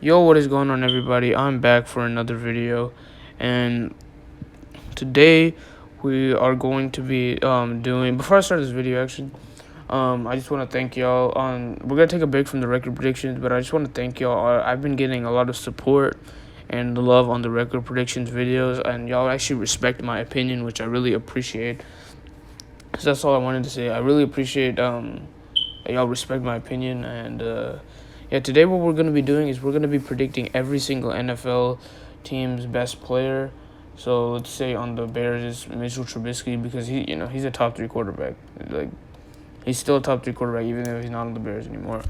Yo, what is going on, everybody? I'm back for another video, and today we are going to be doing. Before I start this video, actually, I just want to thank y'all. We're gonna take a break from the record predictions, but I just want to thank y'all. I've been getting a lot of support and love on the record predictions videos, and y'all actually respect my opinion, which I really appreciate. So that's all I wanted to say. I really appreciate that y'all respect my opinion, and yeah, today what we're gonna be doing is we're gonna be predicting every single NFL team's best player. So let's say on the Bears is Mitchell Trubisky, because he's a top 3 quarterback. Like, he's still a top 3 quarterback even though he's not on the Bears anymore.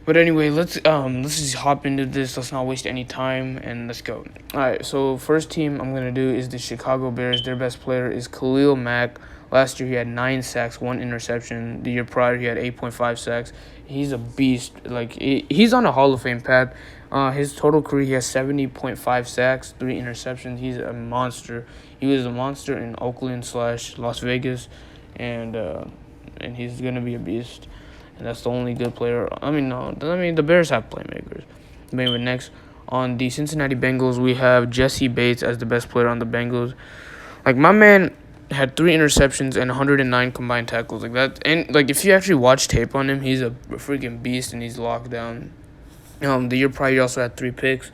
But anyway, let's just hop into this. Let's not waste any time, and let's go. All right, so first team I'm gonna do is the Chicago Bears. Their best player is Khalil Mack. Last year he had 9 sacks, 1 interception. The year prior he had 8.5 sacks. He's a beast. Like, he's on a Hall of Fame path. His total career, he has 70.5 sacks, 3 interceptions. He's a monster. He was a monster in Oakland/Las Vegas, and he's gonna be a beast. And that's the only good player. The Bears have playmakers. Maybe next, on the Cincinnati Bengals, we have Jesse Bates as the best player on the Bengals. Like, my man had 3 interceptions and 109 combined tackles. Like that, and like, if you actually watch tape on him, he's a freaking beast and he's locked down. The year prior, he also had 3 picks.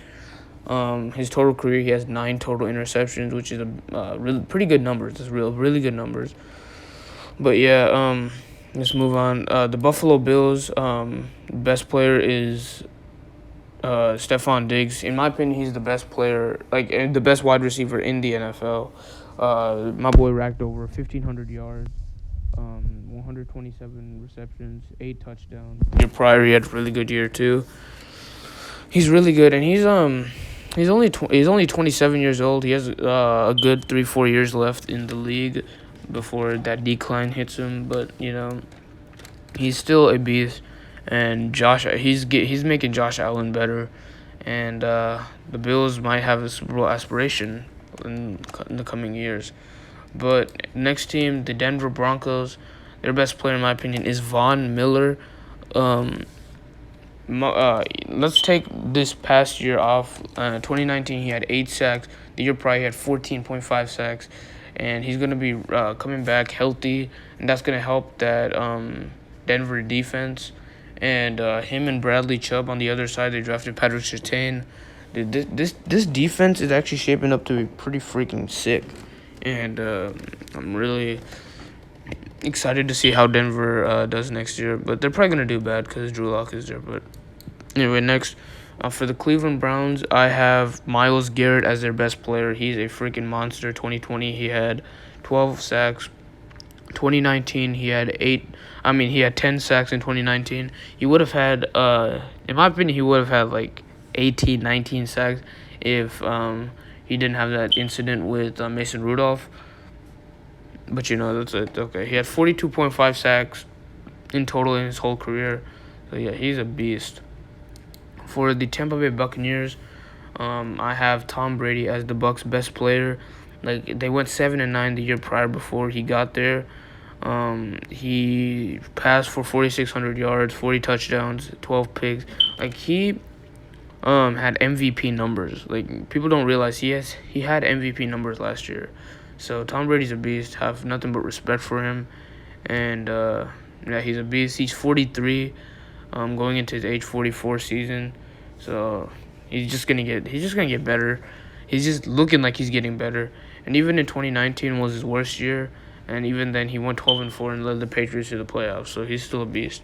His total career, he has 9 total interceptions, which is a really pretty good numbers. It's really good numbers. But yeah, let's move on. The Buffalo Bills, best player is Stephon Diggs. In my opinion, he's the best player, like the best wide receiver in the NFL. My boy racked over 1,500 yards, 127 receptions, 8 touchdowns. Year prior, he had a really good year too. He's really good, and he's only 27 years old. He has a good 3-4 years left in the league before that decline hits him. But he's still a beast, and he's making Josh Allen better, and the Bills might have a Super Bowl aspiration in the coming years. But next team, the Denver Broncos, their best player in my opinion is Von Miller. Let's take this past year off. 2019, he had 8 sacks. The year prior, he had 14.5 sacks. And he's going to be coming back healthy, and that's going to help that Denver defense. And him and Bradley Chubb on the other side, they drafted Patrick Surtain. This defense is actually shaping up to be pretty freaking sick. And I'm really excited to see how Denver does next year. But they're probably going to do bad because Drew Lock is there. But anyway, next, for the Cleveland Browns, I have Myles Garrett as their best player. He's a freaking monster. 2020, he had 12 sacks. 2019, he had 10 sacks in 2019. He would have had, in my opinion, he would have had like 18, 19 sacks if he didn't have that incident with Mason Rudolph. But that's it. Okay, he had 42.5 sacks in total in his whole career. So yeah, he's a beast. For the Tampa Bay Buccaneers, I have Tom Brady as the Bucs' best player. Like, they went 7-9 the year prior before he got there. He passed for 4,600 yards, 40 touchdowns, 12 picks. Like, he had MVP numbers. Like, people don't realize he had MVP numbers last year. So Tom Brady's a beast. Have nothing but respect for him. And yeah, he's a beast. He's 43, going into his age 44 season. So he's just gonna get better. He's just looking like he's getting better. And even in 2019 was his worst year, and even then he went 12-4 and led the Patriots to the playoffs. So he's still a beast.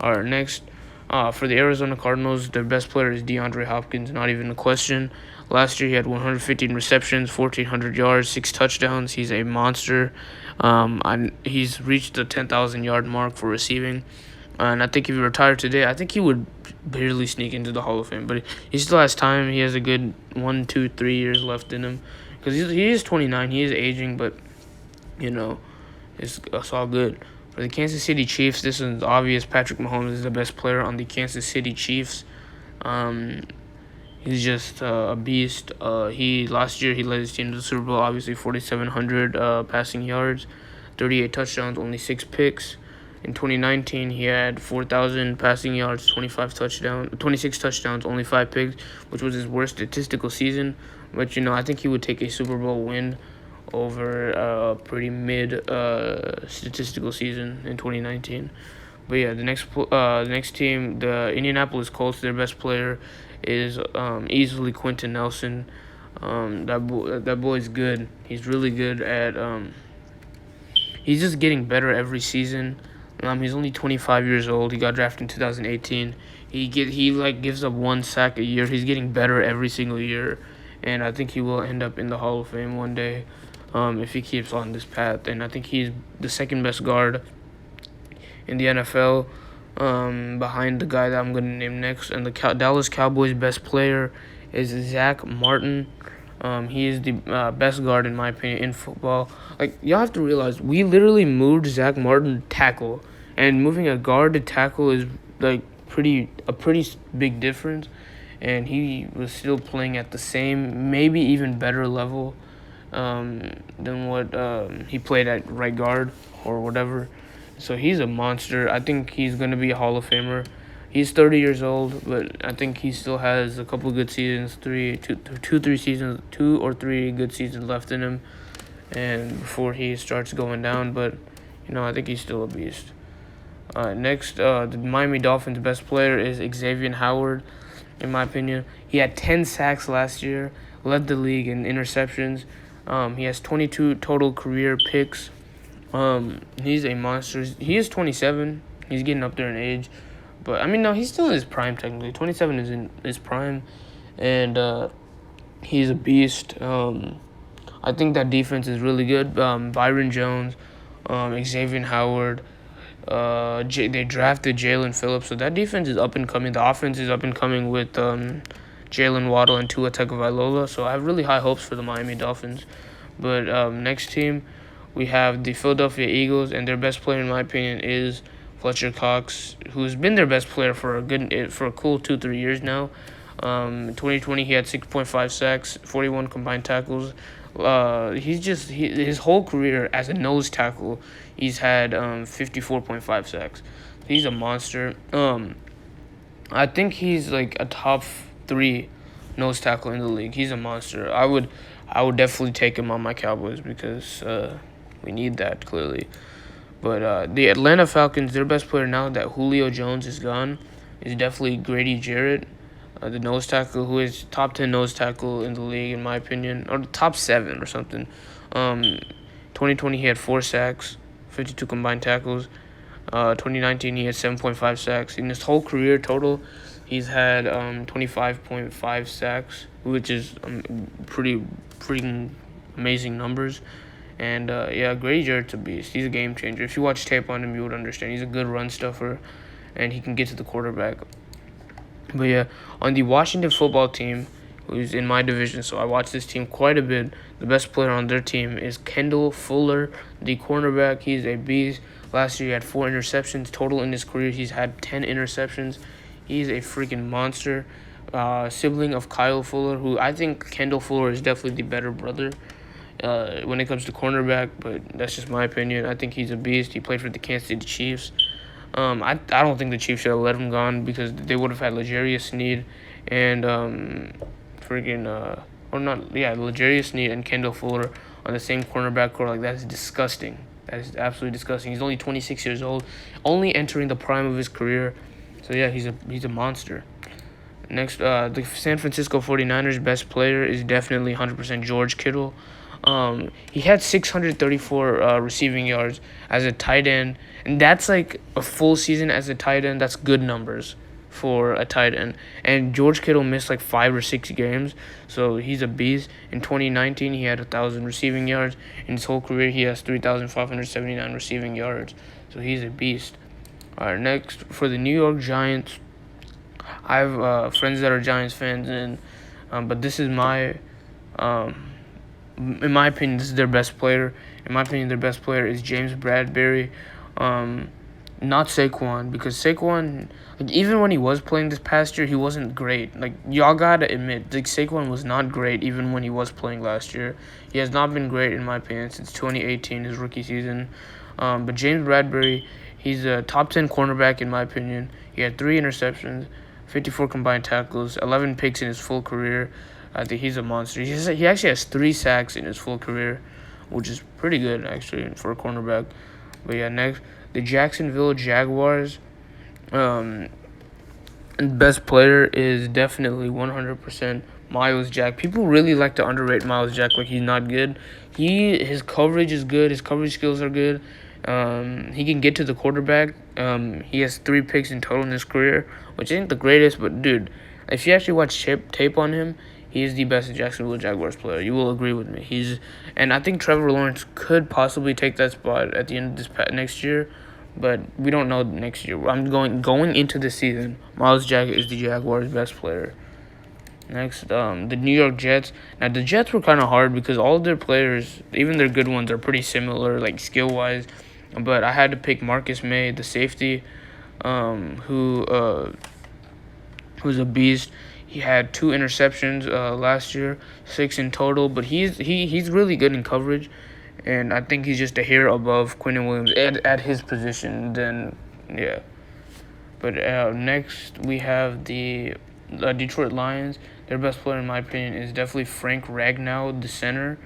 All right, next, for the Arizona Cardinals, their best player is DeAndre Hopkins. Not even a question. Last year he had 115 receptions, 1,400 yards, 6 touchdowns. He's a monster. He's reached the 10,000 yard mark for receiving. And I think if he retired today, I think he would barely sneak into the Hall of Fame. But he still has time. He has a good 1, 2, 3 years left in him. Because he is 29. He is aging, but, it's all good. For the Kansas City Chiefs, this is obvious. Patrick Mahomes is the best player on the Kansas City Chiefs. He's just a beast. Last year he led his team to the Super Bowl. Obviously, 4,700 passing yards, 38 touchdowns, only 6 picks. In 2019, he had 4,000 passing yards, 26 touchdowns, only 5 picks, which was his worst statistical season. But I think he would take a Super Bowl win over a pretty mid statistical season in 2019. But yeah, the next team, the Indianapolis Colts, their best player is easily Quentin Nelson. That boy's good. He's really good at. He's just getting better every season. He's only 25 years old. He got drafted in 2018. He gives up 1 sack a year. He's getting better every single year, and I think he will end up in the Hall of Fame one day, if he keeps on this path. And I think he's the second best guard in the NFL, behind the guy that I'm going to name next. And the Dallas Cowboys' best player is Zach Martin. He is the best guard, in my opinion, in football. Like, y'all have to realize, we literally moved Zach Martin to tackle. And moving a guard to tackle is, like, a pretty big difference. And he was still playing at the same, maybe even better level than what he played at right guard or whatever. So he's a monster. I think he's going to be a Hall of Famer. He's 30 years old, but I think he still has a couple good seasons, two or three good seasons left in him, and before he starts going down. But I think he's still a beast. Next, the Miami Dolphins' best player is Xavier Howard. In my opinion, he had 10 sacks last year, led the league in interceptions. He has 22 total career picks. He's a monster. He is 27. He's getting up there in age. But, no, he's still in his prime, technically. 27 is in his prime. And he's a beast. I think that defense is really good. Byron Jones, Xavier Howard. They drafted Jalen Phillips. So that defense is up and coming. The offense is up and coming with Jalen Waddle and Tua Tagovailoa. So I have really high hopes for the Miami Dolphins. But next team, we have the Philadelphia Eagles. And their best player, in my opinion, is Fletcher Cox, who's been their best player for a cool 2-3 years now. In 2020, he had 6.5 sacks, 41 combined tackles. His whole career as a nose tackle, he's had 54.5 sacks. He's a monster. I think he's like a top 3 nose tackle in the league. He's a monster. I would definitely take him on my Cowboys because we need that, clearly. But the Atlanta Falcons, their best player now that Julio Jones is gone, is definitely Grady Jarrett, the nose tackle, who is top 10 nose tackle in the league, in my opinion, or top 7 or something. 2020, he had 4 sacks, 52 combined tackles. 2019, he had 7.5 sacks. In his whole career total, he's had 25.5 sacks, which is pretty freaking amazing numbers. And, Grady Jarrett's a beast. He's a game changer. If you watch tape on him, you would understand. He's a good run stuffer, and he can get to the quarterback. But, yeah, on the Washington football team, who's in my division, so I watch this team quite a bit, the best player on their team is Kendall Fuller, the cornerback. He's a beast. Last year, he had 4 interceptions. Total in his career, he's had 10 interceptions. He's a freaking monster. Sibling of Kyle Fuller, who I think Kendall Fuller is definitely the better brother when it comes to cornerback, but that's just my opinion. I think he's a beast. He played for the Kansas City Chiefs. I don't think the Chiefs should have let him gone because they would have had L'Jarius Sneed and L'Jarius Sneed and Kendall Fuller on the same cornerback core. Like, that's disgusting. That is absolutely disgusting. He's only 26 years old, only entering the prime of his career. So yeah, he's a monster. Next, the San Francisco 49ers best player is definitely 100% George Kittle. He had 634 receiving yards as a tight end, and that's like a full season as a tight end. That's good numbers for a tight end. And George Kittle missed like 5 or 6 games, so he's a beast. In 2019, he had 1,000 receiving yards. In his whole career, he has 3,579 receiving yards, so he's a beast. All right, next, for the New York Giants, I have friends that are Giants fans, and but this is my in my opinion, this is their best player. In my opinion, their best player is James Bradbury, not Saquon, because Saquon, like, even when he was playing this past year, he wasn't great. Like, y'all gotta admit, like, Saquon was not great even when he was playing last year. He has not been great, in my opinion, since 2018, his rookie season. But James Bradbury, He's a top 10 cornerback in my opinion. He had 3 interceptions, 54 combined tackles, 11 picks in his full career. I think he's a monster. He actually has 3 sacks in his full career, which is pretty good actually for a cornerback. But yeah, next the Jacksonville Jaguars. Best player is definitely 100% Myles Jack. People really like to underrate Myles Jack, like he's not good. His coverage is good. His coverage skills are good. He can get to the quarterback. He has 3 picks in total in his career, which ain't the greatest, but dude, if you actually watch tape on him, he is the best Jacksonville Jaguars player. You will agree with me. And I think Trevor Lawrence could possibly take that spot at the end of next year, but we don't know next year. I'm going into the season. Myles Jack is the Jaguars' best player. Next, the New York Jets. Now the Jets were kind of hard because all of their players, even their good ones, are pretty similar, like skill wise. But I had to pick Marcus May, the safety, who's a beast. He had 2 interceptions last year, 6 in total. But he's really good in coverage, and I think he's just a hair above Quinnen Williams at his position. Then yeah. But next we have the Detroit Lions. Their best player, in my opinion, is definitely Frank Ragnow, the center.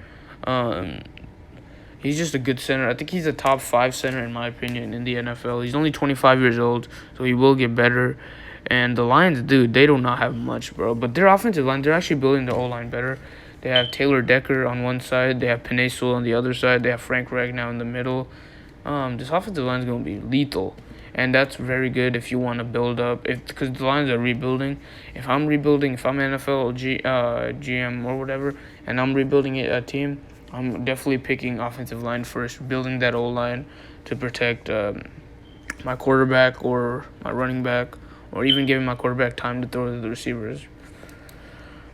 He's just a good center. I think he's a top 5 center, in my opinion, in the NFL. He's only 25 years old, so he will get better. And the Lions, dude, they do not have much, bro. But their offensive line, they're actually building their O-line better. They have Taylor Decker on one side. They have Penei Sewell on the other side. They have Frank Ragnow in the middle. This offensive line is going to be lethal. And that's very good if you want to build up. Because the Lions are rebuilding. If I'm rebuilding, if I'm NFL GM or whatever, and I'm rebuilding a team, I'm definitely picking offensive line first, building that O-line to protect my quarterback or my running back, or even giving my quarterback time to throw to the receivers.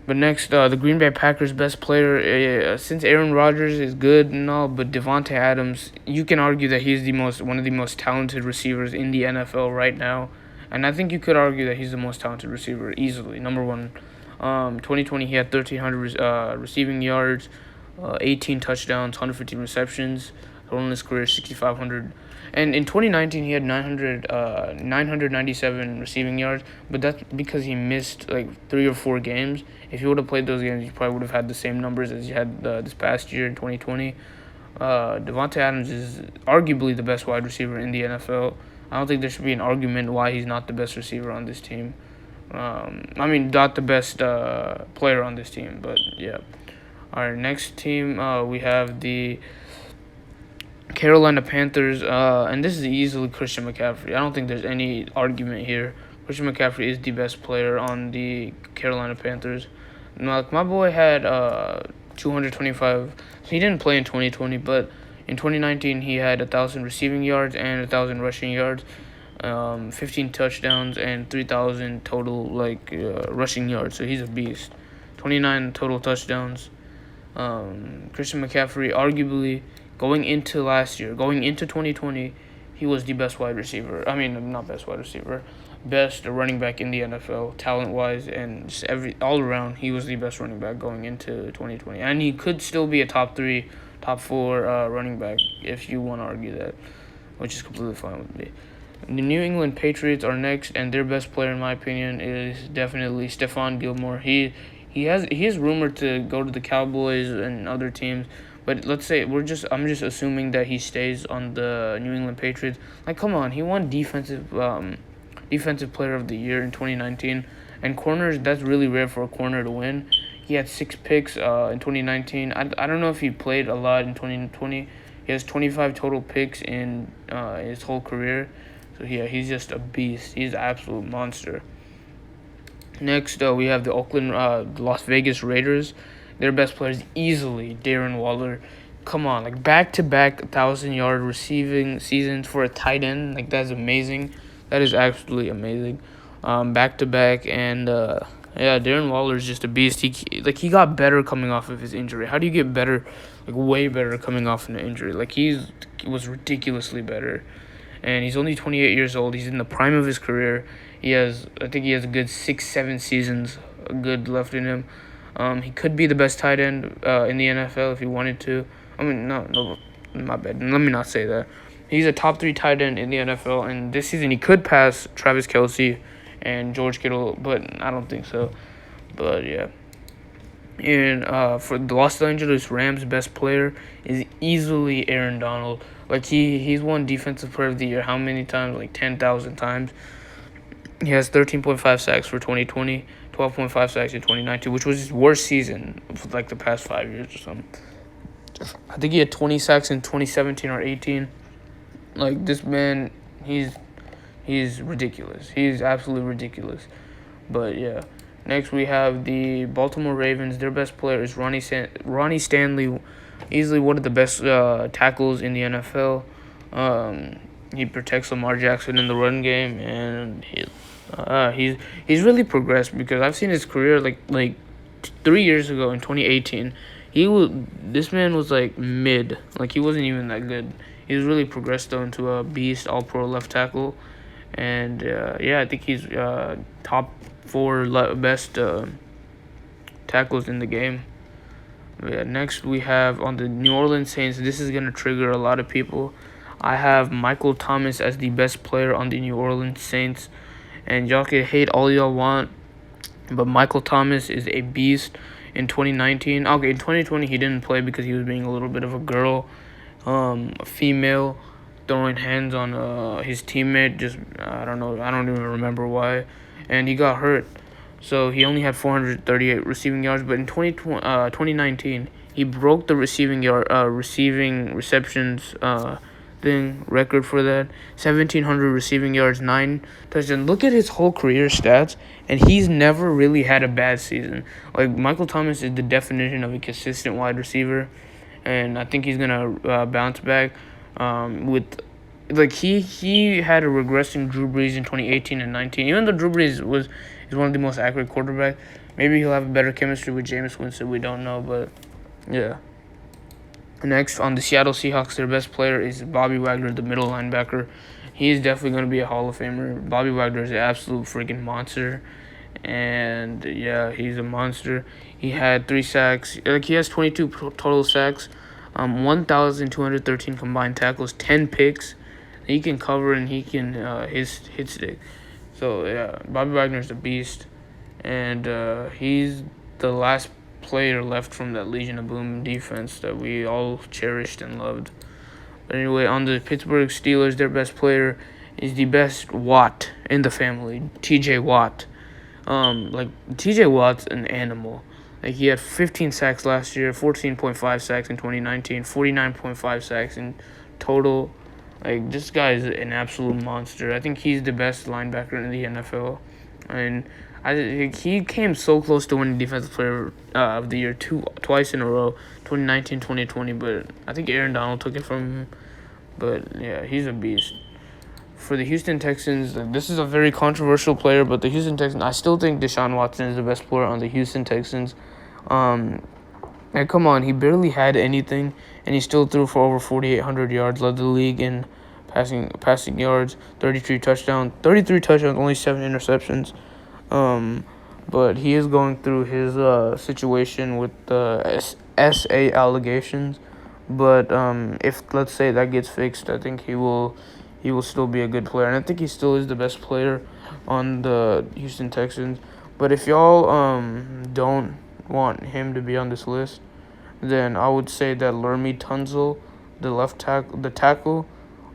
But next, the Green Bay Packers' best player, since Aaron Rodgers is good and all, but Devontae Adams, you can argue that he's one of the most talented receivers in the NFL right now. And I think you could argue that he's the most talented receiver easily. Number one, 2020 he had 1,300 receiving yards, 18 touchdowns, 115 receptions. Total in his career 6,500. And in 2019 he had 997 receiving yards, but that's because he missed like 3 or 4 games. If he would have played those games, he probably would have had the same numbers as he had this past year in 2020. Devontae Adams is arguably the best wide receiver in the NFL. I don't think there should be an argument why he's not the best receiver on this team. Not the best player on this team, but yeah. All right, next team we have the Carolina Panthers, and this is easily Christian McCaffrey. I don't think there's any argument here. Christian McCaffrey is the best player on the Carolina Panthers. Now, my boy had 225. So he didn't play in 2020, but in 2019 he had 1,000 receiving yards and 1,000 rushing yards, 15 touchdowns and 3,000 total rushing yards. So he's a beast. 29 total touchdowns. Christian McCaffrey, arguably, going into 2020, he was the best wide receiver. Not best wide receiver, best running back in the NFL, talent-wise, and just all around, he was the best running back going into 2020. And he could still be a top 3, top 4 running back if you want to argue that, which is completely fine with me. The New England Patriots are next, and their best player, in my opinion, is definitely Stephon Gilmore. He is rumored to go to the Cowboys and other teams, but let's say I'm just assuming that he stays on the New England Patriots. Like, come on, he won defensive player of the year in 2019, and corners, that's really rare for a corner to win. He had 6 picks in 2019. I don't know if he played a lot in 2020. He has 25 total picks in his whole career. So yeah, he's just a beast. He's an absolute monster. Next, we have the Las Vegas Raiders. Their best player is easily Darren Waller. Come on, like back-to-back 1,000-yard receiving seasons for a tight end. Like, that's amazing. That is absolutely amazing. Back-to-back, and Darren Waller is just a beast. He got better coming off of his injury. How do you get better, like way better coming off an injury? Like, he was ridiculously better. And he's only 28 years old. He's in the prime of his career. I think he has a good 6-7 seasons good left in him. He could be the best tight end in the NFL if he wanted to. No, my bad. Let me not say that. He's a top 3 tight end in the NFL, and this season he could pass Travis Kelce and George Kittle, but I don't think so. But yeah. And for the Los Angeles Rams, best player is easily Aaron Donald. Like he's won Defensive Player of the Year how many times? Like 10,000 times. He has 13.5 sacks for 2020, 12.5 sacks in 2019, which was his worst season for like the past 5 years or something. I think he had 20 sacks in 2017 or 18. Like this man, he's ridiculous. He's absolutely ridiculous. But yeah. Next we have the Baltimore Ravens. Their best player is Ronnie Stanley, easily one of the best tackles in the NFL. He protects Lamar Jackson in the run game, and he's really progressed because I've seen his career like 3 years ago in 2018. This man was like mid, like he wasn't even that good. He's really progressed though into a beast, all pro left tackle, and yeah, I think he's top 4 best tackles in the game. Yeah, next we have on the New Orleans Saints. This is gonna trigger a lot of people. I have Michael Thomas as the best player on the New Orleans Saints, and y'all can hate all y'all want, but Michael Thomas is a beast. In 2019, okay, in 2020 he didn't play because he was being a little bit of a girl, a female, throwing hands on his teammate. Just I don't know, I don't even remember why, and he got hurt. So he only had 438 receiving yards, but in 2019 he broke the receiving receptions thing record for that. 1,700 receiving yards, 9 touchdowns. Look at his whole career stats, and he's never really had a bad season. Like Michael Thomas is the definition of a consistent wide receiver, and I think he's gonna bounce back. With like he had a regressing Drew Brees in 2018 and 19. Even though Drew Brees is one of the most accurate quarterbacks, maybe he'll have a better chemistry with Jameis Winston. We don't know, but yeah. Next, on the Seattle Seahawks, their best player is Bobby Wagner, the middle linebacker. He's definitely going to be a Hall of Famer. Bobby Wagner is an absolute freaking monster. And, yeah, he's a monster. He had 3 sacks. Like, he has 22 total sacks, 1,213 combined tackles, 10 picks. He can cover and he can hit stick. So, yeah, Bobby Wagner's a beast. And he's the last player left from that Legion of Boom defense that we all cherished and loved. But anyway, on the Pittsburgh Steelers, their best player is the best Watt in the family, T.J. Watt. Like T.J. Watt's an animal. Like he had 15 sacks last year, 14.5 sacks in 2019, 49.5 sacks in total. Like this guy is an absolute monster. I think he's the best linebacker in the NFL, and I think he came so close to winning Defensive Player of the Year twice in a row, 2019, 2020, but I think Aaron Donald took it from him. But yeah, he's a beast. For the Houston Texans, this is a very controversial player, but the Houston Texans, I still think Deshaun Watson is the best player on the Houston Texans. And come on, he barely had anything, and he still threw for over 4,800 yards, led the league in passing yards, 33 touchdowns, only 7 interceptions. But he is going through his situation with the SA allegations. But if let's say that gets fixed, I think he will still be a good player, and I think he still is the best player on the Houston Texans. But if y'all don't want him to be on this list, then I would say that Lermy Tunzel, the tackle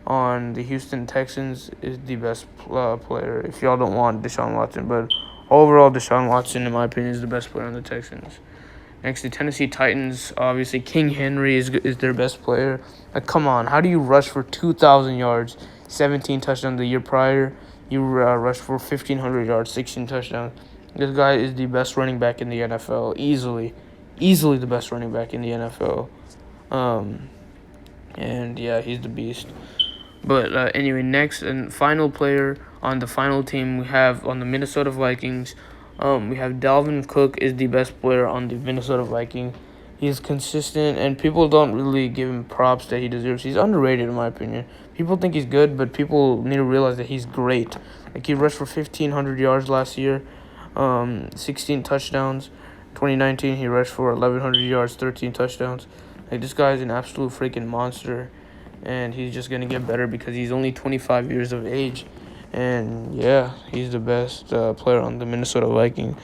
on the Houston Texans, is the best player. If y'all don't want Deshaun Watson, but overall, Deshaun Watson, in my opinion, is the best player on the Texans. Next, the Tennessee Titans, obviously, King Henry is their best player. Like, come on, how do you rush for 2,000 yards, 17 touchdowns the year prior? You rushed for 1,500 yards, 16 touchdowns. This guy is the best running back in the NFL, easily the best running back in the NFL. And yeah, he's the beast. But anyway, next and final player on the final team we have on the Minnesota Vikings. We have Dalvin Cook is the best player on the Minnesota Vikings. He's consistent, and people don't really give him props that he deserves. He's underrated, in my opinion. People think he's good, but people need to realize that he's great. Like, he rushed for 1,500 yards last year, 16 touchdowns. 2019, he rushed for 1,100 yards, 13 touchdowns. Like, this guy is an absolute freaking monster. and he's just gonna get better because he's only 25 years of age. And yeah, he's the best player on the Minnesota Vikings.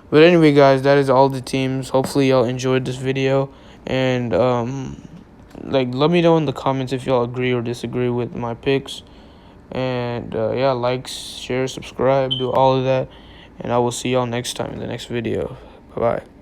But anyway, guys, that is all the teams. Hopefully, y'all enjoyed this video, and like, let me know in the comments if y'all agree or disagree with my picks. And yeah, like, share, subscribe, do all of that, and I will see y'all next time in the next video. Bye bye.